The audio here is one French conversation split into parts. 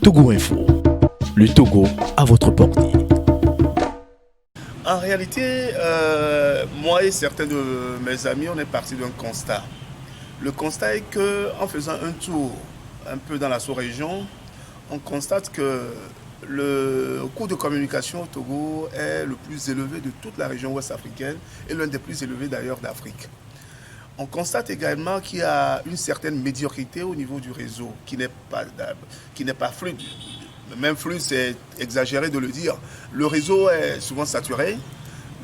Togo Info, le Togo à votre portée. En réalité, moi et certains de mes amis, on est partis d'un constat. Le constat est qu'en faisant un tour un peu dans la sous-région, on constate que le coût de communication au Togo est le plus élevé de toute la région ouest africaine et l'un des plus élevés d'ailleurs d'Afrique. On constate également qu'il y a une certaine médiocrité au niveau du réseau qui n'est pas fluide. Même fluide, c'est exagéré de le dire. Le réseau est souvent saturé.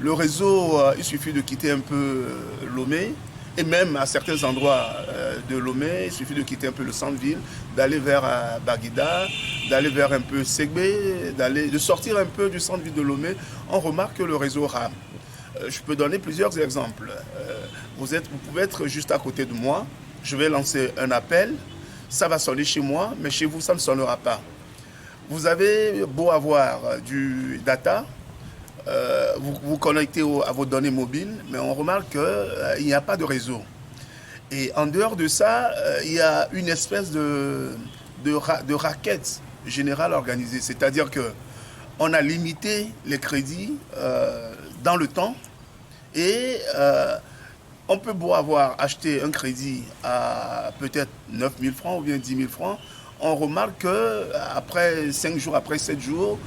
Le réseau, il suffit de quitter un peu Lomé. Et même à certains endroits de Lomé, il suffit de quitter un peu le centre-ville, d'aller vers Baguida, d'aller vers un peu Ségbé, de sortir un peu du centre-ville de Lomé. On remarque que le réseau rame. Je peux donner plusieurs exemples. Vous pouvez être juste à côté de moi. Je vais lancer un appel. Ça va sonner chez moi, mais chez vous, ça ne sonnera pas. Vous avez beau avoir du data, vous connectez à vos données mobiles, mais on remarque qu'il n'y a pas de réseau. Et en dehors de ça, il y a une espèce de raquette générale organisée. C'est-à-dire qu'on a limité les crédits dans le temps et on peut beau avoir acheté un crédit à peut-être 9 000 francs ou bien 10 000 francs, on remarque qu'après 5 jours, après 7 jours,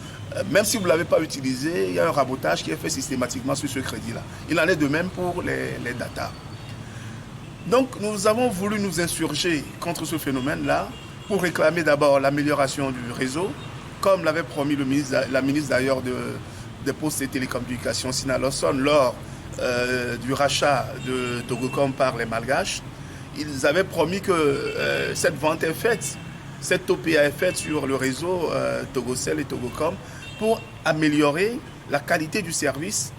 même si vous ne l'avez pas utilisé, il y a un rabotage qui est fait systématiquement sur ce crédit-là. Il en est de même pour les data. Donc nous avons voulu nous insurger contre ce phénomène-là pour réclamer d'abord l'amélioration du réseau, comme l'avait promis la ministre d'ailleurs des Postes et Télécommunications, Sina Lawson, lors du rachat de Togocom par les Malgaches. Ils avaient promis que cette vente est faite, cette OPA est faite sur le réseau Togocel et Togocom pour améliorer la qualité du service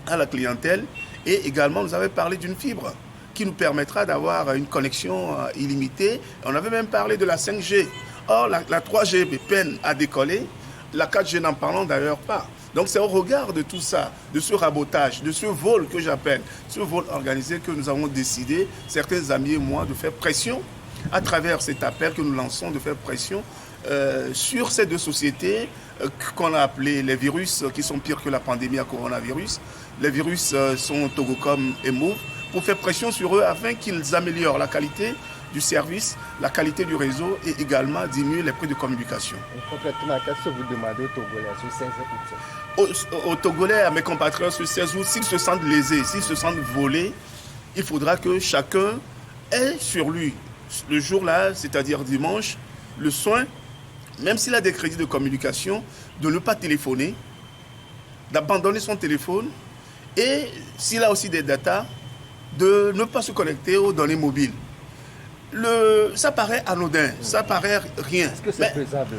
à la clientèle. Et également, nous avons parlé d'une fibre qui nous permettra d'avoir une connexion illimitée. On avait même parlé de la 5G. Or, la 3G peine à décoller. La 4G n'en parlons d'ailleurs pas. Donc c'est au regard de tout ça, de ce rabotage, de ce vol que j'appelle, ce vol organisé que nous avons décidé, certains amis et moi, de faire pression à travers cet appel que nous lançons, de faire pression sur ces deux sociétés qu'on a appelées les virus qui sont pires que la pandémie à coronavirus. Les virus sont Togocom et Move, pour faire pression sur eux afin qu'ils améliorent la qualité du service, la qualité du réseau et également diminuer les prix de communication. Et concrètement, qu'est-ce que vous demandez aux Togolais sur 16 août? Aux Togolais, à mes compatriotes sur 16 août, s'ils se sentent lésés, s'ils se sentent volés, il faudra que chacun ait sur lui, le jour-là, c'est-à-dire dimanche, le soin, même s'il a des crédits de communication, de ne pas téléphoner, d'abandonner son téléphone et s'il a aussi des datas, de ne pas se connecter aux données mobiles. Ça paraît anodin, ça paraît rien. Est-ce que c'est faisable?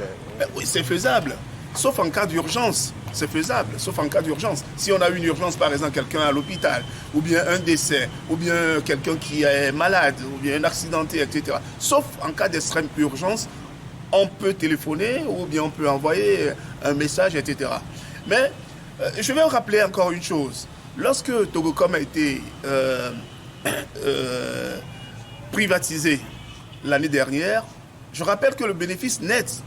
Oui, c'est faisable. Sauf en cas d'urgence, c'est faisable, sauf en cas d'urgence. Si on a une urgence, par exemple, quelqu'un à l'hôpital, ou bien un décès, ou bien quelqu'un qui est malade, ou bien un accidenté, etc. Sauf en cas d'extrême urgence, on peut téléphoner, ou bien on peut envoyer un message, etc. Mais je vais rappeler encore une chose. Lorsque Togocom a été privatisé l'année dernière, je rappelle que le bénéfice net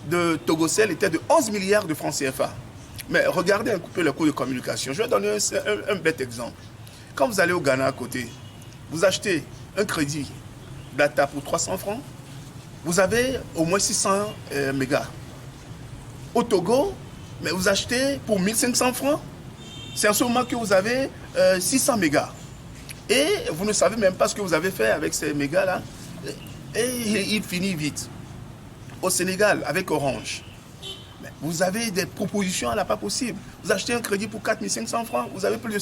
de Togocel était de 11 milliards de francs CFA. Mais regardez un peu le coût de communication. Je vais donner un bête exemple. Quand vous allez au Ghana à côté, vous achetez un crédit data pour 300 francs, vous avez au moins 600 mégas. Au Togo, mais vous achetez pour 1500 francs, c'est en ce moment que vous avez 600 mégas. Et vous ne savez même pas ce que vous avez fait avec ces mégas-là. Et il finit vite. Au Sénégal, avec Orange, vous avez des propositions à la pas possible. Vous achetez un crédit pour 4500 francs, vous avez plus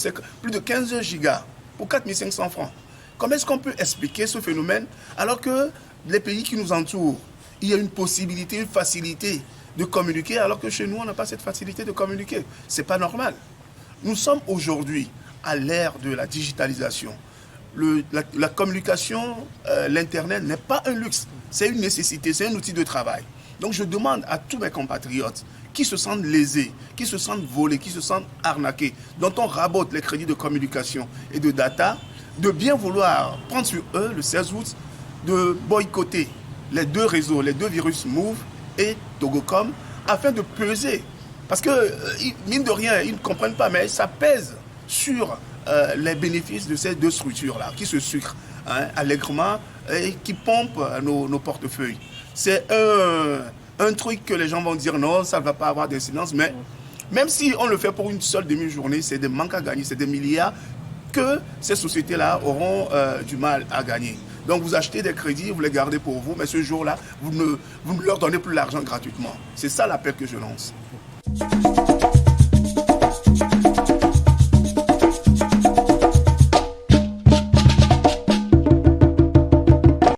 de 15 gigas pour 4500 francs. Comment est-ce qu'on peut expliquer ce phénomène alors que les pays qui nous entourent, il y a une possibilité, une facilité de communiquer alors que chez nous, on n'a pas cette facilité de communiquer? Ce n'est pas normal. Nous sommes aujourd'hui à l'ère de la digitalisation. La communication, l'Internet n'est pas un luxe, c'est une nécessité, c'est un outil de travail. Donc je demande à tous mes compatriotes qui se sentent lésés, qui se sentent volés, qui se sentent arnaqués, dont on rabote les crédits de communication et de data, de bien vouloir prendre sur eux le 16 août, de boycotter les deux réseaux, les deux virus Move et Togocom afin de peser. Parce que, mine de rien, ils ne comprennent pas, mais ça pèse sur les bénéfices de ces deux structures-là, qui se sucrent allègrement et qui pompent nos portefeuilles. C'est un truc que les gens vont dire non, ça ne va pas avoir d'incidence, mais même si on le fait pour une seule demi-journée, c'est des manques à gagner, c'est des milliards que ces sociétés-là auront du mal à gagner. Donc vous achetez des crédits, vous les gardez pour vous, mais ce jour-là, vous ne leur donnez plus l'argent gratuitement. C'est ça l'appel que je lance.